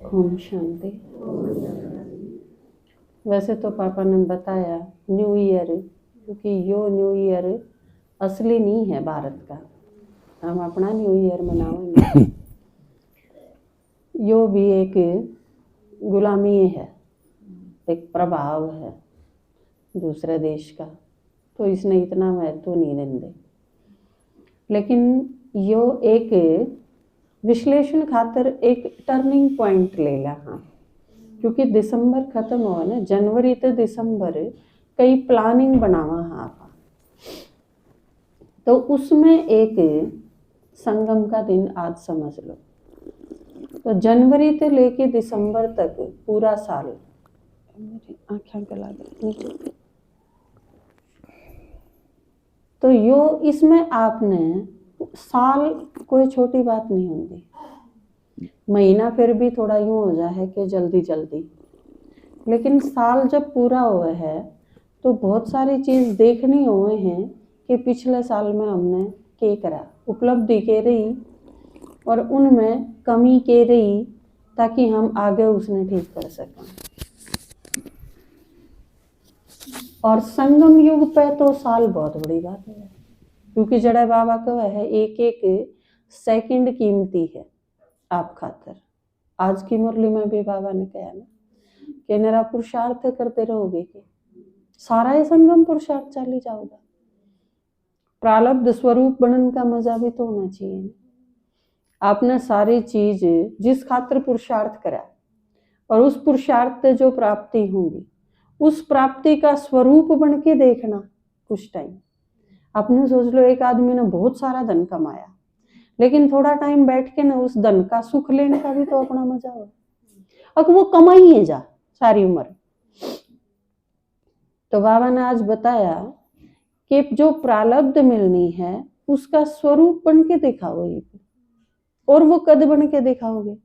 ओम शांति। वैसे तो पापा ने बताया न्यू ईयर, क्योंकि यो न्यू ईयर असली नहीं है भारत का, हम अपना न्यू ईयर मनाएंगे। यो भी एक गुलामी है, एक प्रभाव है दूसरे देश का, तो इसने इतना महत्व नहीं देंगे। लेकिन यो एक विश्लेषण खातर एक टर्निंग पॉइंट ले ला। हाँ, क्योंकि दिसंबर खत्म हुआ ना, जनवरी तो दिसंबर कई प्लानिंग बनावा। हाँ, तो उसमें एक संगम का दिन आज समझ लो। तो जनवरी से लेके दिसंबर तक पूरा साल, मेरी आँखें गला नीचे, तो यो इसमें आपने साल कोई छोटी बात नहीं होती। महीना फिर भी थोड़ा यूं हो जाए कि जल्दी जल्दी, लेकिन साल जब पूरा हुआ है तो बहुत सारी चीज देखनी हुए हैं कि पिछले साल में हमने क्या करा, उपलब्धि के रही और उनमें कमी के रही, ताकि हम आगे उसने ठीक कर सकें। और संगम युग पे तो साल बहुत बड़ी बात है, क्योंकि जड़ा बाबा का है एक एक सेकंड कीमती है आप खातर। आज की मुरली में भी बाबा ने कहा ना कि मेरा पुरुषार्थ करते रहोगे कि सारा ये संगम पुरुषार्थ चली जाओगा। प्रारब्ध स्वरूप बनने का मजा भी तो होना चाहिए। आपने सारी चीज जिस खातर पुरुषार्थ करा और उस पुरुषार्थ से जो प्राप्ति होंगी, उस प्राप्ति का स्वरूप बन के देखना। कुछ टाइम आपने सोच लो, एक आदमी ने बहुत सारा धन कमाया, लेकिन थोड़ा टाइम बैठ के ना उस धन का सुख लेने का भी तो अपना मजा हो। अब वो कमाई है जा सारी उम्र। तो बाबा ने आज बताया कि जो प्रारब्ध मिलनी है उसका स्वरूप बन के दिखाओ ये, और वो कद बन के दिखाओगे,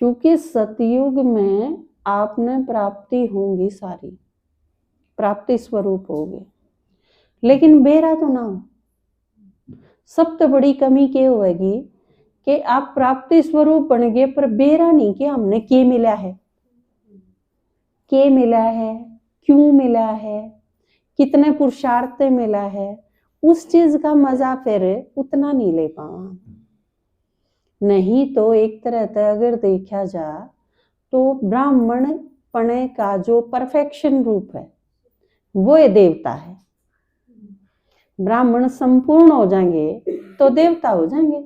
क्योंकि सतयुग में आपने प्राप्ति होंगी, सारी प्राप्ति स्वरूप होगे, लेकिन बेरा तो ना हो। सबसे बड़ी कमी क्या होगी कि आप प्राप्ति स्वरूप बन गए पर बेरा नहीं कि हमने क्या मिला है, क्या मिला है, क्यों मिला है, कितने पुरुषार्थ से मिला है, उस चीज का मजा फिर उतना नहीं ले पावा। नहीं तो एक तरह से अगर देखा जा तो ब्राह्मण पने का जो परफेक्शन रूप है वो ये देवता है। ब्राह्मण संपूर्ण हो जाएंगे तो देवता हो जाएंगे,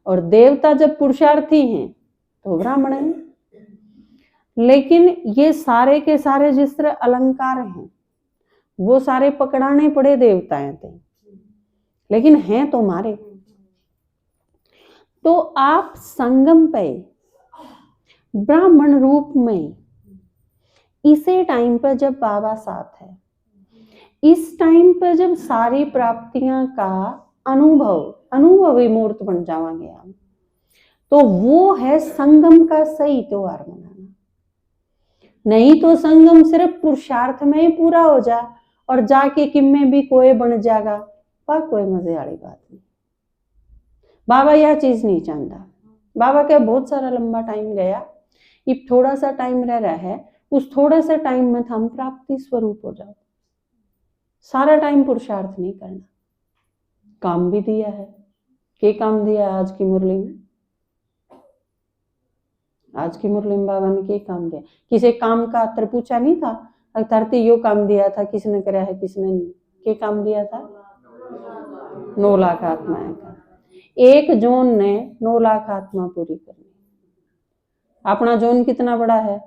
और देवता जब पुरुषार्थी हैं तो ब्राह्मण हैं। लेकिन ये सारे के सारे जिस तरह अलंकार हैं वो सारे पकड़ाने पड़े देवताएं थे, लेकिन हैं तो मारे। तो आप संगम पे ब्राह्मण रूप में इसे टाइम पर जब बाबा साथ है, इस टाइम पर जब सारी प्राप्तियां का अनुभवी मूर्त बन जावांगे हम, तो वो है संगम का सही त्योहार मनाना। नहीं तो संगम सिर्फ पुरुषार्थ में ही पूरा हो जा और जाके किम में भी कोई बन जाएगा, वह कोई मजे वाली बात नहीं। बाबा यह चीज नहीं चाहता। बाबा का बहुत सारा लंबा टाइम गया, अब थोड़ा सा टाइम रह रहा है, उस थोड़े से टाइम में हम प्राप्ति स्वरूप हो जाओ। सारा टाइम पुरुषार्थ नहीं करना। काम भी दिया है, क्या काम दिया है आज की मुरली में? आज की मुरली में बाबा ने क्या काम दिया? किसी काम का अतर पूछा नहीं था, अर्थात यो काम दिया था, किसने करा है किसने नहीं। क्या काम दिया था? 9 लाख आत्माएं का। एक जोन ने 9 लाख आत्मा पूरी करनी। अपना जोन कितना बड़ा है?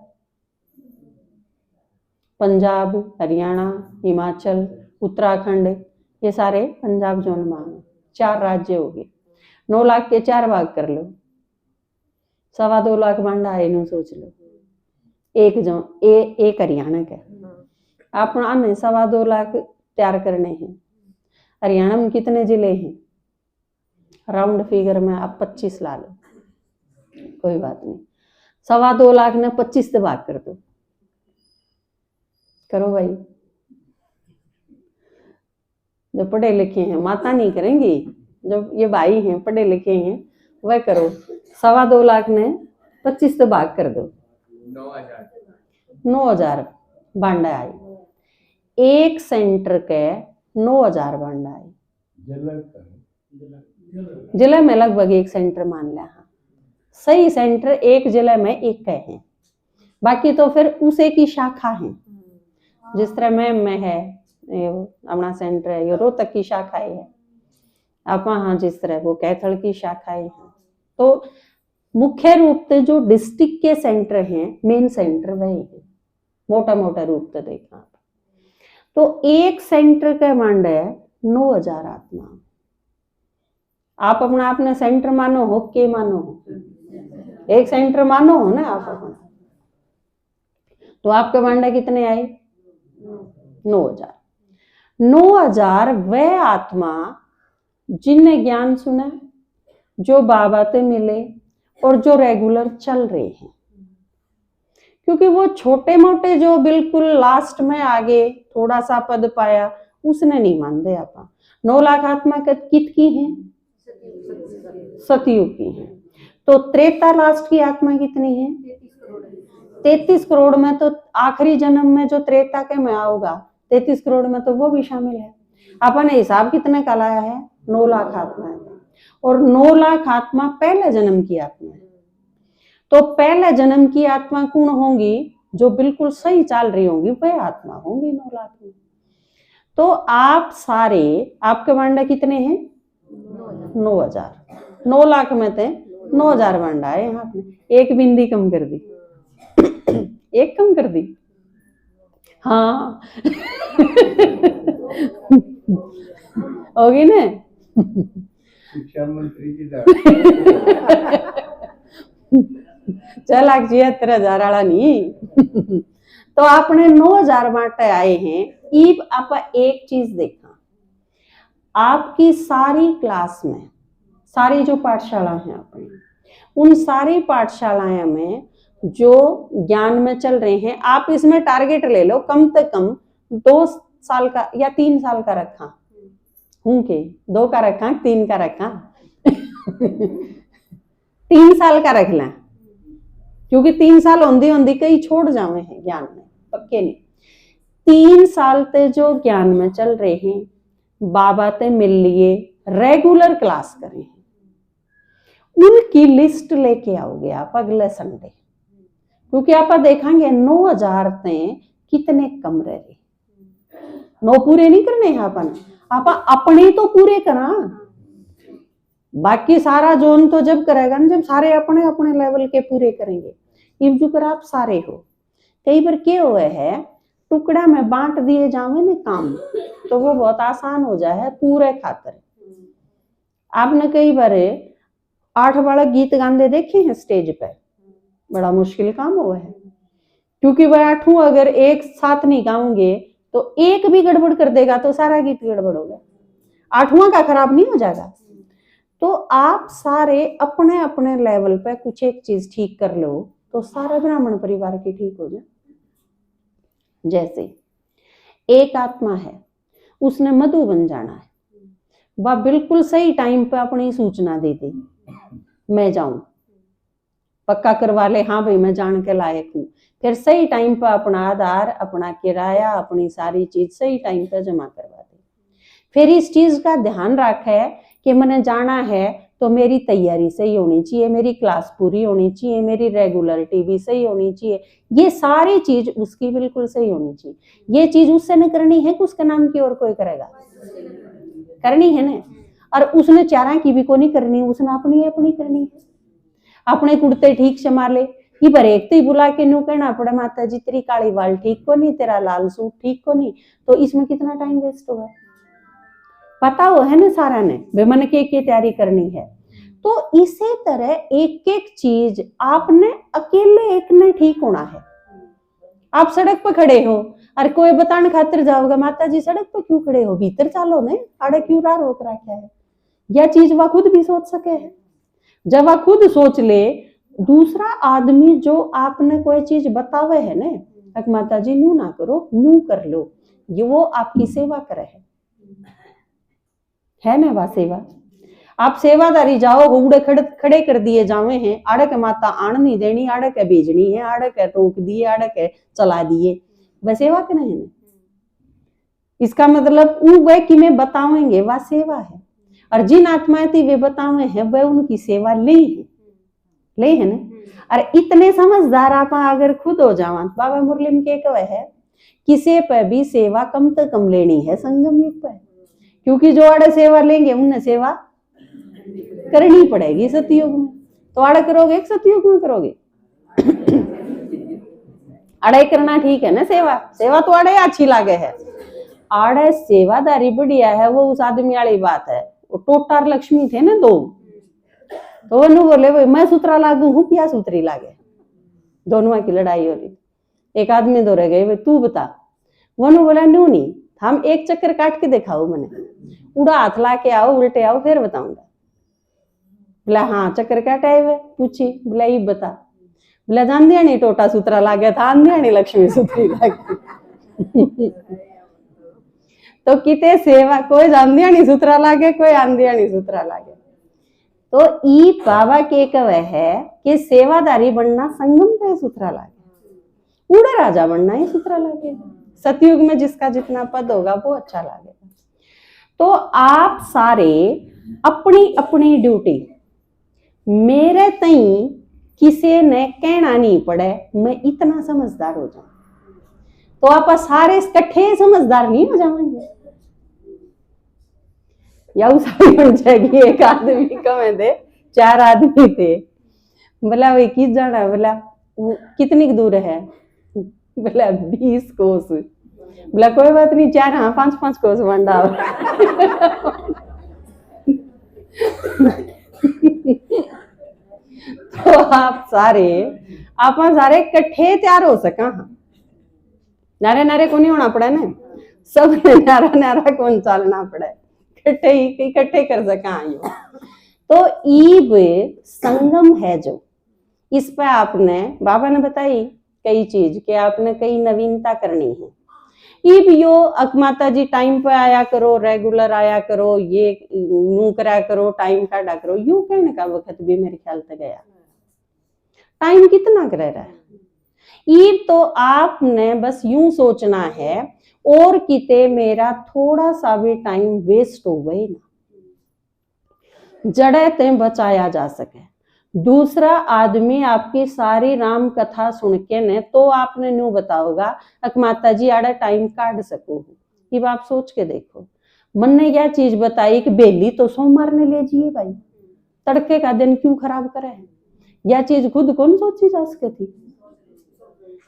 पंजाब, हरियाणा, हिमाचल, उत्तराखंड, ये सारे पंजाब जोन में 4 राज्य हो गए। 9 लाख के 4 भाग कर लो, 2.25 लाख बांडा है। इन सोच लो, एक जोन एक हरियाणा का अपना ने 2.25 लाख तैयार करने हैं। हरियाणा में कितने जिले हैं? राउंड फिगर में आप 25 ला लो, कोई बात नहीं। 2.25 लाख ने 25 से भाग कर दो, करो भाई। जो पढ़े लिखे हैं, माता नहीं करेंगी, जो ये भाई हैं पढ़े लिखे हैं वह करो। 2.25 लाख ने 25 तो भाग कर दो, 9,000 बांडा आई। एक सेंटर के 9,000 बांडा आई। जिले में लगभग एक सेंटर मान लिया। हाँ, सही सेंटर एक जिले में एक के हैं, बाकी तो फिर उसे की शाखा है। जिस तरह में है अपना सेंटर है, ये रोहतक की शाखा है। आप हाँ, जिस तरह वो कैथल की शाखाएं हैं। तो मुख्य रूप से जो डिस्ट्रिक्ट के सेंटर हैं, मेन सेंटर वही है, मोटा मोटा रूप से देखा आप। तो एक सेंटर का मांड है 9,000 आत्मा। आप अपना अपने सेंटर मानो हो के मानो हो, एक सेंटर मानो हो ना आप अपना, तो आपके मांडा कितने आए? 9,000। 9,000 वह आत्मा जिनने ज्ञान सुना, जो बाबा से मिले और जो रेगुलर चल रहे हैं। क्योंकि वो छोटे मोटे जो बिल्कुल लास्ट में आगे थोड़ा सा पद पाया, उसने नहीं मानते आप। 9 लाख आत्मा कित की हैं? सतयुग की हैं। तो त्रेता लास्ट की आत्मा कितनी है? 33 करोड़ में तो आखिरी जन्म में जो त्रेता के में आओगा 33 करोड़ में तो वो भी शामिल है। अपन हिसाब कितने का लाया है? 9 लाख आत्मा है। और 9 लाख आत्मा पहले जन्म की आत्मा है। तो पहले जन्म की आत्मा कौन होंगी? जो बिल्कुल सही चल रही होंगी वह आत्मा होंगी 9 लाख में। तो आप सारे, आपके बांडा कितने हैं? 9,000। 9 लाख में थे 9,000 बांडा है। यहाँ पे एक बिंदी कम कर दी, एक कम कर दी। हाँ होगी ना शिक्षा मंत्री की चल 73,000 वाला नहीं। तो आपने 9,000 बांटे आए हैं। इब आप एक चीज देखा, आपकी सारी क्लास में, सारी जो पाठशाला है अपनी, उन सारी पाठशालाएं में जो ज्ञान में चल रहे हैं, आप इसमें टारगेट ले लो कम से कम 2 साल का या 3 साल का रखा हूं के 2 का रखा 3 का रखा 3 साल का रख लें, क्योंकि 3 साल होंदी होंदी कई छोड़ जावे हैं ज्ञान में, पक्के नहीं। 3 साल ते जो ज्ञान में चल रहे हैं, बाबा ते मिल लिए, रेगुलर क्लास करें, उनकी लिस्ट लेके आओगे आप अगले संडे। क्योंकि आप देखेंगे 9,000 ते कितने कम रह रहे, 9 पूरे नहीं करने हैं अपन, आप अपने तो पूरे करा, बाकी सारा जोन तो जब करेगा ना, जब सारे अपने अपने लेवल के पूरे करेंगे। इब जो कर आप सारे हो, कई बार क्या हुआ है, टुकड़ा में बांट दिए जावे ना काम, तो वो बहुत आसान हो जाए पूरे खातर। आपने कई बार 8 बालक गीत गाते देखे हैं स्टेज पे, बड़ा मुश्किल काम हुआ है, क्योंकि वह 8 अगर एक साथ नहीं गाऊंगे तो एक भी गड़बड़ कर देगा तो सारा गीत गड़बड़ होगा, 8वां का खराब नहीं हो जाएगा। तो आप सारे अपने अपने लेवल पे कुछ एक चीज ठीक कर लो तो सारा ब्राह्मण परिवार की ठीक हो जाए। जैसे एक आत्मा है, उसने मधु बन जाना है, वह बिल्कुल सही टाइम पे अपनी सूचना दे दी, मैं जाऊं, पक्का करवा ले, हाँ भाई मैं जान के लायक हूं, फिर सही टाइम पे अपना आधार, अपना किराया, अपनी सारी चीज सही टाइम पे जमा करवा दे। फिर इस चीज का ध्यान रखे कि मैंने जाना है तो मेरी तैयारी सही होनी चाहिए, मेरी क्लास पूरी होनी चाहिए, मेरी रेगुलरिटी भी सही होनी चाहिए, ये सारी चीज उसकी बिल्कुल सही होनी चाहिए। ये चीज उससे न करनी है कि उसके नाम की और कोई करेगा, करनी है ना। और उसने चारा की भी को नहीं करनी, उसने अपनी अपनी करनी है। अपने कुर्ते ठीक से मार ले, ये पर एक तो ही बुला के न्यू कहना पड़े, माता जी तेरी काली बाल ठीक को नहीं, तेरा लाल सूट ठीक को नहीं, तो इसमें कितना टाइम वेस्ट होगा। पता हो है ना सारा ने बेमन के तैयारी करनी है। तो इसी तरह एक एक चीज आपने अकेले एक ने ठीक होना है। आप सड़क पर खड़े हो और कोई बताने खातिर जाओगे, माता जी सड़क पर क्यों खड़े हो, भीतर चालो ने, आड़े क्यों राह रोक रखा है। यह चीज वह खुद भी सोच सके है। जब वह खुद सोच ले, दूसरा आदमी जो आपने कोई चीज बतावे है ना, माता जी न्यू ना करो न्यू कर लो, ये वो आपकी सेवा करे है ना, वह सेवा। आप सेवादारी जाओ उड़े खड़े कर दिए जावे हैं, आड़े के माता आण नहीं देनी, आड़े के भेजनी है, आड़े के रोक दिए, आड़े के चला दिए, वह सेवा के नहीं है। इसका मतलब वे कि में बतावेंगे वह सेवा है, और जिन आत्माएं थी वे बतावे हैं वह उनकी सेवा ले है ना। और इतने समझदार आप अगर खुद हो जावा, बाबा मुरली में के कहे है किसी पे भी सेवा कम से कम लेनी है संगम युग पे, क्योंकि जो आड़े सेवा लेंगे उन्हें सेवा करनी पड़ेगी सतयुग में। तो आड़े करोगे सतयुग में करोगे, आड़े करना ठीक है ना। सेवा तो आड़े अच्छी लागे है, आड़े सेवादारी बढ़िया है, वो उस आदमी वाली बात है। वो टोटार लक्ष्मी थे ना दो, तो वो बोले भाई मैं सूत्रा लागू हूँ क्या सूत्री लागे, दोनों की लड़ाई हो रही। एक आदमी दो रह गए, तू बता, वो बोला न्यू नहीं, हम एक चक्कर काट के दिखाओ, मैंने उड़ा हाथ ला के आओ, उल्टे आओ फिर बताऊंगा। बोला हाँ चक्कर काट आए हुए, पूछी, बोला ये बता, बोला जान दिया नहीं टोटा सूत्रा लागे था, आन दिया नहीं लक्ष्मी सूत्री लागे। तो किते सेवा कोई जान दिया नहीं सूत्रा लागे, कोई आन दिया नहीं सूत्रा लागे। तो ई बाबा के कवे है कि सेवादारी बनना संगम पे सूत्रा लागे, उड़ा राजा बनना ही सूत्रा लगेगा। सतयुग में जिसका जितना पद होगा वो अच्छा लगेगा। तो आप सारे अपनी अपनी ड्यूटी, मेरे तई किसी ने कहना नहीं पड़े मैं इतना समझदार हो जाऊं, तो आप सारे इकट्ठे समझदार नहीं हो जाएंगे, या उस बन जाएगी। एक आदमी कमे थे, 4 आदमी थे, बोला वही किस जाना, बोला कितनी दूर है, बोला 20 कोस, बोला कोई बात नहीं 4 हाँ 5-5 कोस बंडा। तो आप सारे इकट्ठे तैयार हो सका, नारे नारे को नहीं होना पड़ा ना, सब नारा नारा कौन चालना पड़ा, इकट्ठे कर सका। तो ईब संगम है जो, इस पे आपने बाबा ने बताई कई चीज कि आपने कई नवीनता करनी है। ईब यो माता जी टाइम पे आया करो, रेगुलर आया करो, ये यूं करा करो, टाइम काटा करो, यूं कहने का वक्त भी मेरे ख्याल से गया। टाइम कितना कर रहा है ईब, तो आपने बस यूं सोचना है और किते मेरा थोड़ा सा भी टाइम वेस्ट हो गए ना, जड़े ते बचाया जा सके। दूसरा आदमी आपकी सारी राम कथा सुन के ने तो आपने न्यू बताओगा माता जी आड़ा टाइम काट सको। ये बात सोच के देखो, मन ने यह चीज बताई कि बेली तो सोमवार ने ले जिए भाई, तड़के का दिन क्यों खराब करे है, यह चीज खुद कौन सोची जा सकती,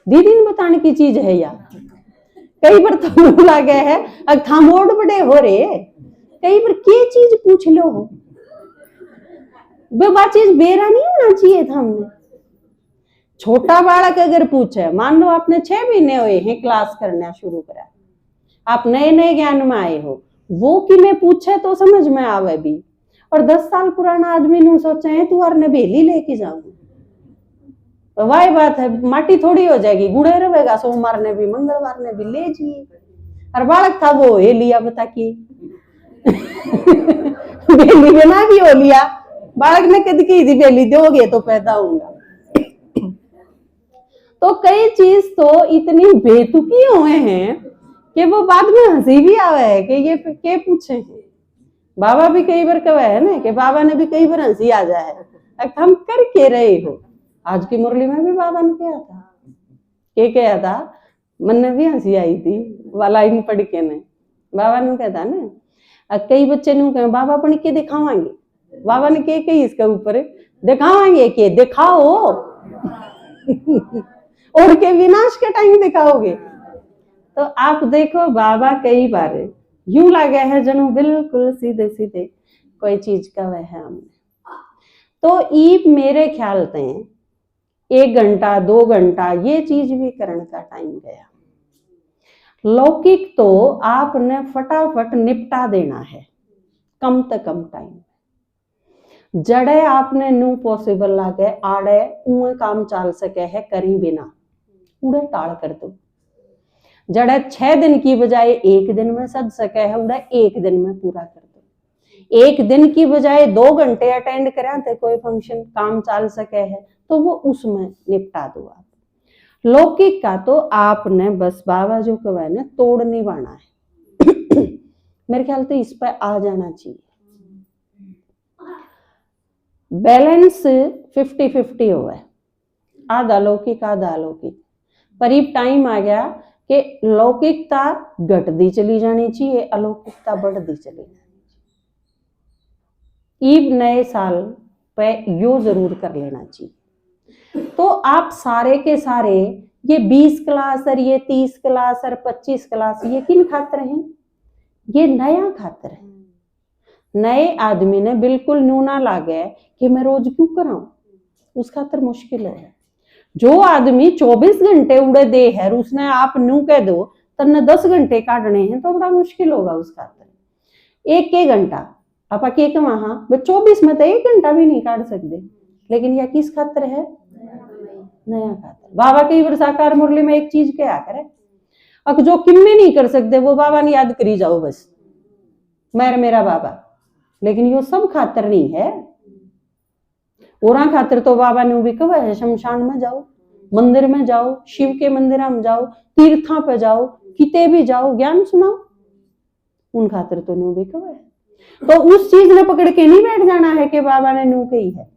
दीदी बताने की चीज है यार। कई बार तो लगे है थामोड़ बड़े हो रहे, कई बार के चीज पूछ लो हो, वह चीज बेरा नहीं होना चाहिए था। हमने छोटा बालक अगर पूछे, मान लो आपने 6 महीने हुए हैं क्लास करना शुरू करा, आप नए नए ज्ञान में आए हो, वो कि मैं पूछे तो समझ में आवे भी, और 10 साल पुराना आदमी नु सोचे है तू ने बेली लेके जाऊं, तो वही बात है, माटी थोड़ी हो जाएगी, गुड़े रहेगा, सोमवार ने भी मंगलवार ने भी ले जाइए। और बालक था वो ये लिया बता की बेली बना भी हो लिया, बालक ने कद की थी बेली दोगे तो पैदा होगा। तो कई चीज तो इतनी बेतुकी हुए हैं कि वो बाद में हंसी भी आवे है कि ये के पूछे हैं। बाबा भी कई बार कहे है ना कि बाबा ने भी कई बार हंसी आ जाए है, हम कर के रहे हो। आज की मुरली में भी बाबा ने क्या था, मन ने भी हंसी आई थी वाला इन पढ़ के ने, बाबा ने कहता ना कई बच्चे नु कहे बाबा पढ़ के दिखावांगे, बाबा ने के इसके ऊपर दिखावांगे के दिखाओ और के विनाश के टाइम दिखाओगे। तो आप देखो बाबा कई बार यूं लगे है जनू बिल्कुल सीधे सीधे कोई चीज का वह है हमने। तो ईब मेरे ख्याल से 1 घंटा 2 घंटा ये चीज भी करने का टाइम गया। लौकिक तो आपने फटाफट निपटा देना है कम से कम टाइम, जड़े आपने न्यू पॉसिबल लागे आड़े उए काम चाल सके है करी बिना उड़े टाल कर दो। जड़े 6 दिन की बजाय 1 दिन में सद सके है उड़े 1 दिन में पूरा कर दो। एक दिन की बजाय 2 घंटे अटेंड करें तो कोई फंक्शन काम चल सके है तो वो उसमें निपटा दो आप। लौकिक का तो आपने बस बाबा जो कहा है ना तोड़ नहीं बाना है। मेरे ख्याल से इस पर आ जाना चाहिए। बैलेंस 50-50 हो है, आधा लौकिक आधा अलौकिक। पर अब टाइम आ गया कि लौकिकता घटती चली जानी चाहिए, अलौकिकता बढ़ती चली जानी चाहिए। ईब नए साल पे यो जरूर कर लेना चाहिए। तो आप सारे के सारे ये 20 क्लास और ये 30 क्लास और 25 क्लास ये किन खातर हैं? ये नया खातर है। नए आदमी ने बिल्कुल नू ना लागे कि मैं रोज क्यों कराऊं, उस खातर मुश्किल हो है। जो आदमी 24 घंटे उड़े दे है उसने आप नू कह दो तन्ने 10 घंटे काटने हैं तो बड़ा मुश्किल होगा उस खातर। एक घंटा आप के वहां 24 में तो 1 घंटा भी नहीं काट सकते, लेकिन यह किस खातर है? नया खातर। बाबा कई वर्षाकार मुरली में एक चीज क्या करे, अब जो किम्मे नहीं कर सकते वो बाबा ने याद करी जाओ बस, मेरा बाबा। लेकिन यो सब खातर नहीं है। और खातर तो बाबा ने भी कहा है शमशान में जाओ, मंदिर में जाओ, शिव के मंदिर में जाओ, तीर्थों पे जाओ, किते भी जाओ, ज्ञान सुनाओ, उन खातर तो नू भी कहा है। तो उस चीज ने पकड़ के नहीं बैठ जाना है कि बाबा ने नू कही है।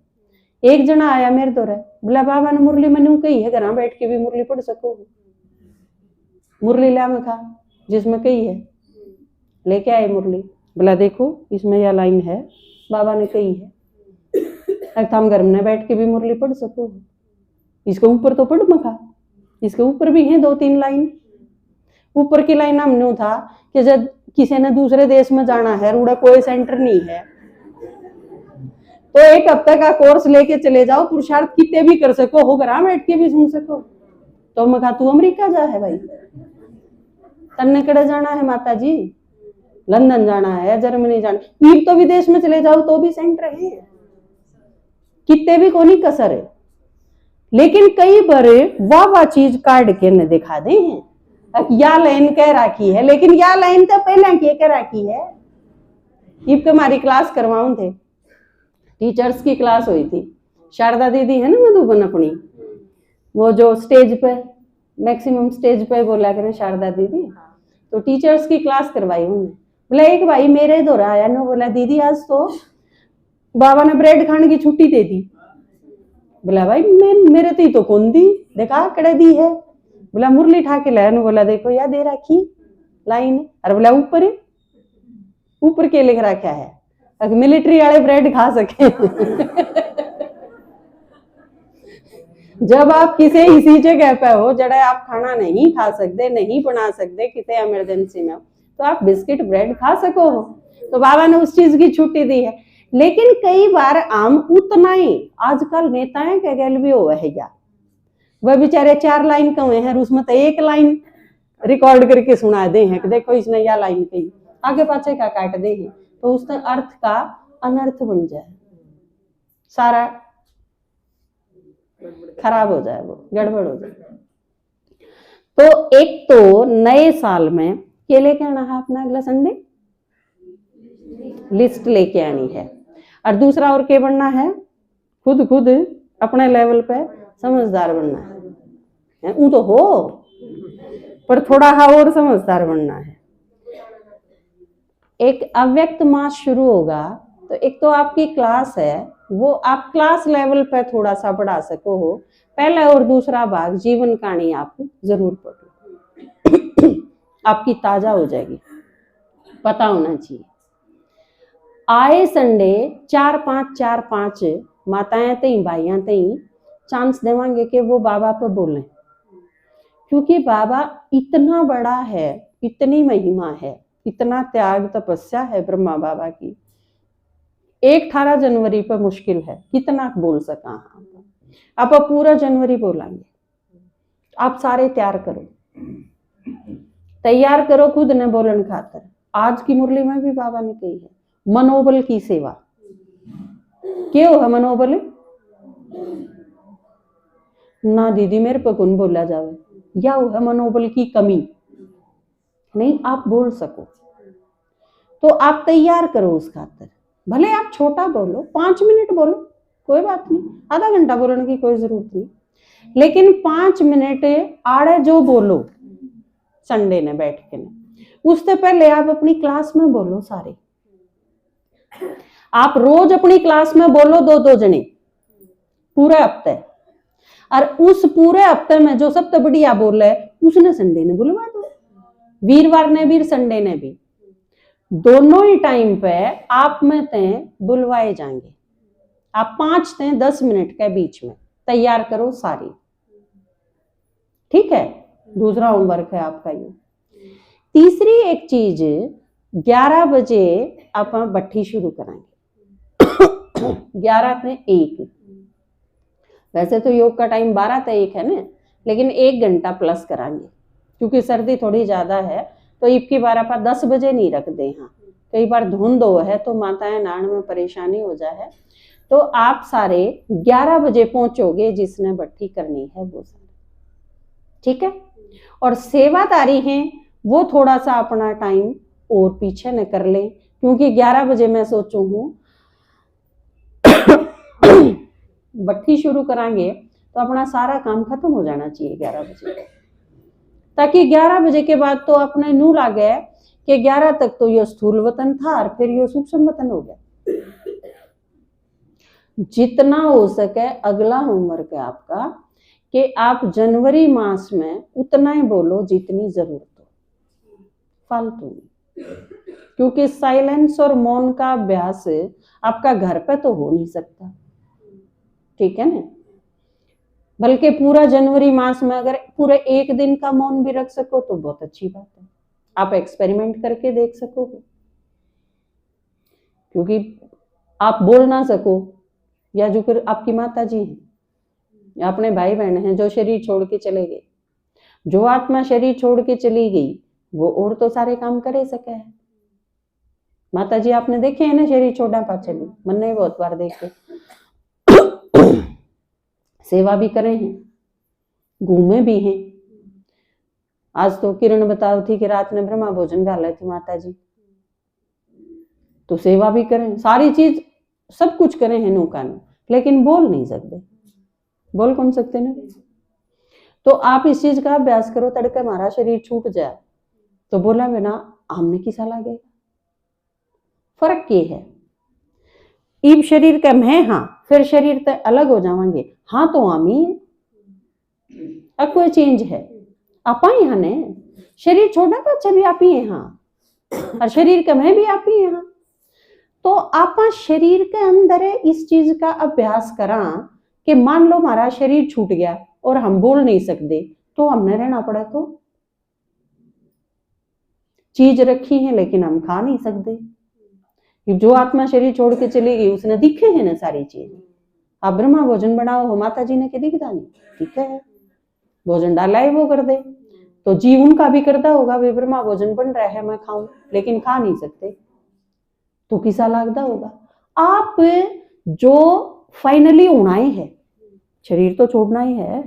एक जना आया मेरे दौरे, बोला बाबा ने मुरली में नू कही है, घर बैठ के भी मुरली पढ़ सको, मुरली ला में खा जिसमें कही है। लेके आए मुरली, बोला देखो इसमें यह लाइन है बाबा ने कही है, हम घर में बैठ के भी मुरली पढ़ सको। इसके ऊपर तो पढ़ मखा, इसके ऊपर भी है 2-3 लाइन। ऊपर की लाइन हमने था कि जब किसी ने दूसरे देश में जाना है, रूड़ा कोई सेंटर नहीं है, तो 1 हफ्ते का कोर्स लेके चले जाओ, पुरुषार्थ कितने भी कर सको, हो घर बैठ के भी सुन सको। तो मैं कहा तू अमेरिका जा है भाई, तन्ने कड़े जाना है माता जी, लंदन जाना है, जर्मनी जाना, फिर तो विदेश में चले जाओ तो भी सेंटर है, कितने भी कोनी कसर है। लेकिन कई बार वाह चीज काट के न दिखा दे हैं, या लाइन कह राखी है, लेकिन या लाइन तो पहले की कह राखी है। इब हमारी क्लास करवाऊं थे, टीचर्स की क्लास हुई थी, शारदा दीदी है ना मधुबन अपनी, वो जो स्टेज पे मैक्सिमम स्टेज पे बोला करें शारदा दीदी, तो टीचर्स की क्लास करवाई उन्होंने। बोला एक भाई मेरे दौरा आया ना, बोला दीदी आज तो बाबा ने ब्रेड खाने की छुट्टी दे दी। बोला भाई मैं मेरे तो कौन दी, देखा कड़े दी है। बोला मुरली ठा के लाया, बोला देखो या दे रखी लाइन। अरे बोला ऊपर के लिख रखा है अगर मिलिट्री वाले ब्रेड खा सके। जब आप किसी इसी जगह पे हो जड़ा आप खाना नहीं खा सकते, नहीं बना सकते, किसी इमरजेंसी में हो, तो आप बिस्किट ब्रेड खा सको हो, तो बाबा ने उस चीज की छुट्टी दी है। लेकिन कई बार आम उतना ही आजकल नेताएं के गैल भी हो है, या वह बेचारे 4 लाइन कहे हैं, उसमें तो 1 लाइन रिकॉर्ड करके सुना दे हैं कि देखो इसने यह लाइन कही, आगे पाछे का काट दे हैं, तो उसका अर्थ का अनर्थ बन जाए, सारा खराब हो जाए, वो गड़बड़ हो जाए। तो एक तो नए साल में क्या लेके आना है अपना, अगला संडे लिस्ट लेके आनी है। और दूसरा और क्या बनना है, खुद अपने लेवल पे समझदार बनना है। वो तो हो पर थोड़ा हा और समझदार बनना है। एक अव्यक्त मास शुरू होगा, तो एक तो आपकी क्लास है, वो आप क्लास लेवल पे थोड़ा सा बढ़ा सको हो। पहला और दूसरा भाग जीवन कहानी आप जरूर पढ़ो, आपकी ताजा हो जाएगी, पता होना चाहिए। आए संडे 4-5 माताएं तई भाइयां तई चांस देवांगे कि वो बाबा पे बोलें, क्योंकि बाबा इतना बड़ा है, इतनी महिमा है, इतना त्याग तपस्या है ब्रह्मा बाबा की। 18 जनवरी पर मुश्किल है कितना बोल सका, आप पूरा जनवरी बोलेंगे। आप सारे तैयार करो खुद ने बोलन खातर। आज की मुरली में भी बाबा ने कही है मनोबल की सेवा। क्यों है मनोबल? ना दीदी मेरे पे कौन बोला जावे, या वो है मनोबल की कमी, नहीं आप बोल सको, तो आप तैयार करो उस खातर। भले आप छोटा बोलो, 5 मिनट बोलो, कोई बात नहीं, आधा घंटा बोलने की कोई जरूरत नहीं, लेकिन 5 मिनट आड़े जो बोलो संडे ने बैठ के ने, उससे पहले आप अपनी क्लास में बोलो सारे। आप रोज अपनी क्लास में बोलो 2-2 जने पूरे हफ्ते, और उस पूरे हफ्ते में जो सबसे बढ़िया बोले उसने संडे ने बुलवा दो, वीरवार ने भी संडे ने भी, दोनों ही टाइम पे आप में ते बुलवाए जाएंगे। आप 5 से 10 मिनट के बीच में तैयार करो सारी, ठीक है। दूसरा होमवर्क है आपका ये। तीसरी एक चीज, 11 बजे आप भट्ठी शुरू कराएंगे 11 से 1। वैसे तो योग का टाइम 12 से 1 है ना, लेकिन 1 घंटा प्लस कराएंगे क्योंकि सर्दी थोड़ी ज्यादा है, तो ईब की 12 पर 10 बजे नहीं रख दे। हाँ, कई बार धुंध हो है तो माताएं नान में परेशानी हो जाए, तो आप सारे 11 बजे पहुंचोगे जिसने भट्ठी करनी है वो सारे, ठीक है। और सेवादारी हैं वो थोड़ा सा अपना टाइम और पीछे न कर ले, क्योंकि 11 बजे मैं सोचू हूँ भट्ठी शुरू कराएंगे तो अपना सारा काम खत्म हो जाना चाहिए 11 बजे, ताकि 11 बजे के बाद तो अपने नू लागे कि 11 तक तो ये स्थूल वतन था और फिर ये सूक्ष्म वतन हो गया। जितना हो सके अगला होमवर्क है आपका कि आप जनवरी मास में उतना ही बोलो जितनी जरूरत हो, फालतू नहीं, क्योंकि साइलेंस और मौन का अभ्यास आपका घर पे तो हो नहीं सकता, ठीक है ना। बल्कि पूरा जनवरी मास में अगर पूरे 1 दिन का मौन भी रख सको तो बहुत अच्छी बात है, आप एक्सपेरिमेंट करके देख सकोगे। क्योंकि आप बोल ना सको, या जो फिर आपकी माता जी हैं या अपने भाई बहन हैं जो शरीर छोड़ के चले गए, जो आत्मा शरीर छोड़ के चली गई वो और तो सारे काम करे सके है। माता जी आपने देखे है ना शरीर छोड़ा पा चली, मन ने बहुत बार देखे, सेवा भी करे हैं, घूमे भी हैं। आज तो किरण बताओ थी कि रात में ब्रह्मा भोजन डाले थी माता जी, तो सेवा भी करें, सारी चीज सब कुछ करें हैं नौका ने, लेकिन बोल नहीं सकते, बोल कौन सकते ना। तो आप इस चीज का अभ्यास करो, तड़के हमारा शरीर छूट जाए तो बोला बिना हमने किसा लगेगा। फर्क ये है, इब शरीर कम है, हाँ फिर शरीर तक अलग हो जाएंगे, हाँ तो हम ही अब कोई चेंज है आपा ही हाँ ने, शरीर छोड़ा तो अच्छा भी आप ही है हाँ, और शरीर कम है भी आप ही है हाँ। तो आप शरीर के अंदर इस चीज का अभ्यास करा कि मान लो हमारा शरीर छूट गया और हम बोल नहीं सकते तो हमने रहना पड़ा, तो चीज रखी है लेकिन हम खा नहीं सकते। जो आत्मा शरीर छोड़ के चली गई उसने दिखे है ना सारी चीज। आप ब्रह्मा भोजन बनाओ हो, माता जी ने के दिखता नहीं, ठीक है भोजन डाला है वो कर दे, तो जी उनका भी करता होगा, वे ब्रह्मा भोजन बन रहा है मैं खाऊं, लेकिन खा नहीं सकते तो किसा लगता होगा। आप जो फाइनली होना ही है, शरीर तो छोड़ना ही है,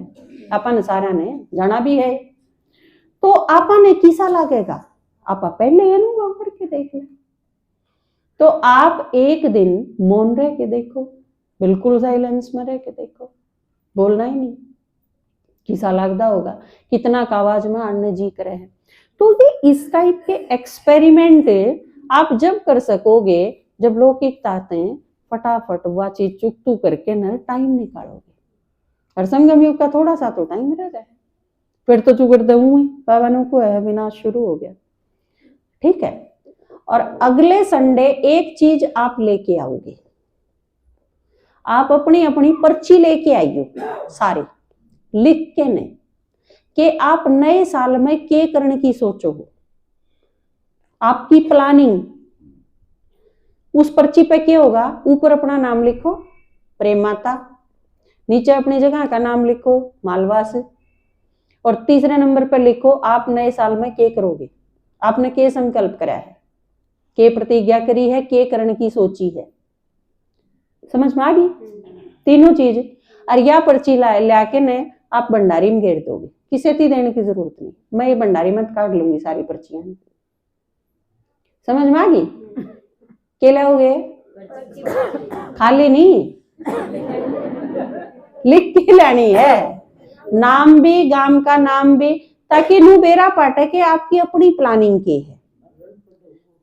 अपन सारा ने जाना भी है, तो आपा ने किसा लगेगा, आपा पहले अनुभव करके देख ले। तो आप एक दिन मौन रह के देखो, बिल्कुल साइलेंस में रह के देखो, बोलना ही नहीं, किसा लगता होगा, कितना का आवाज में आने जी करे है। तो ये इस टाइप के एक्सपेरिमेंट आप जब कर सकोगे जब लौकिक ताकतें फटाफट वह चीज चुकतू करके न टाइम निकालोगे। और संगम युग का थोड़ा सा तो टाइम रह है, फिर तो चुगड़ दू बाबा को है विनाश शुरू हो गया, ठीक है। और अगले संडे एक चीज आप लेके आओगे, आप अपनी अपनी पर्ची लेके आइयो सारे लिख के ने कि आप नए साल में क्या करने की सोचो हो, आपकी प्लानिंग उस पर्ची पे क्या होगा। ऊपर अपना नाम लिखो प्रेम माता, नीचे अपनी जगह का नाम लिखो मालवास, और तीसरे नंबर पर लिखो आप नए साल में क्या करोगे, आपने क्या संकल्प करा है, क्या प्रतिज्ञा करी है, क्या करने की सोची है। समझ में आ गई तीनों चीज। और यह पर्ची ला के ने आप भंडारी में घेर दोगे, किसे थी देने की जरूरत नहीं, मैं ये भंडारी में काट लूंगी सारी पर्चियां। समझ में आ गई, क्या लाओगे खाली नहीं, लिख के लानी है, नाम भी, गांव का नाम भी, ताकि नू बेरा पाटे के आपकी अपनी प्लानिंग की है।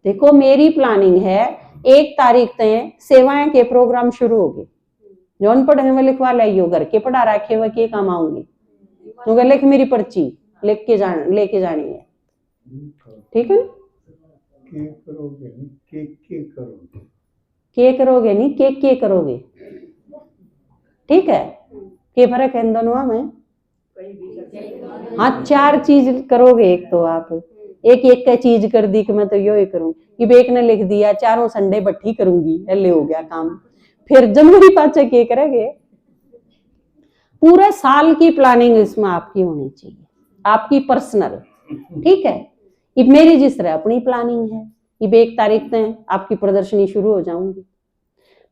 देखो मेरी प्लानिंग है 1 तारीख तक सेवाएं के प्रोग्राम शुरू हो गए, जौन पढ़ने में लिखवा लाइयो, घर के पढ़ा रखे हुए के काम आऊंगी, तो लिख मेरी पर्ची लेके जानी है, ठीक है ना? के करोगे नहीं, के करोगे, के करोगे नहीं, के करोगे, ठीक है? के फर्क है इन दोनों में? हाँ 4 चीज करोगे, एक तो आप एक का चीज कर दी कि मैं तो यो ही करूँ, कि एक ने लिख दिया 4 संडे बट्ठी करूंगी, ले हो गया काम, फिर जनवरी 5 के करेंगे। पूरे साल की प्लानिंग इसमें आपकी होनी चाहिए, आपकी पर्सनल, ठीक है? ये मेरी जिस तरह अपनी प्लानिंग है, ये 1 तारीख तक आपकी प्रदर्शनी शुरू हो जाऊंगी,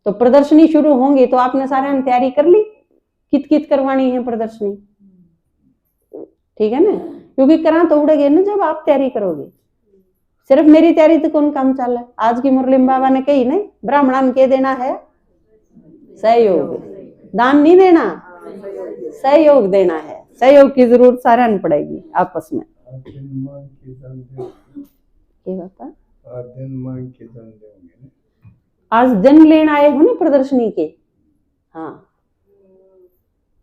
तो प्रदर्शनी शुरू होंगी तो आपने सारे ने तैयारी कर ली, कित करवानी है प्रदर्शनी, ठीक है ना? क्योंकि करा तो उड़ेगे ना जब आप तैयारी करोगे, सिर्फ मेरी तैयारी तो कौन काम चल रहा है? आज की मुरलीम बाबा ने कही नहीं, ब्राह्मणन के देना है सहयोग, दान नहीं देना, सहयोग देना है, सहयोग की जरूरत सारा ने पड़ेगी आपस में। आज दिन मांग के दान देंगे ना, आज दिन लेने आए हो ना प्रदर्शनी के,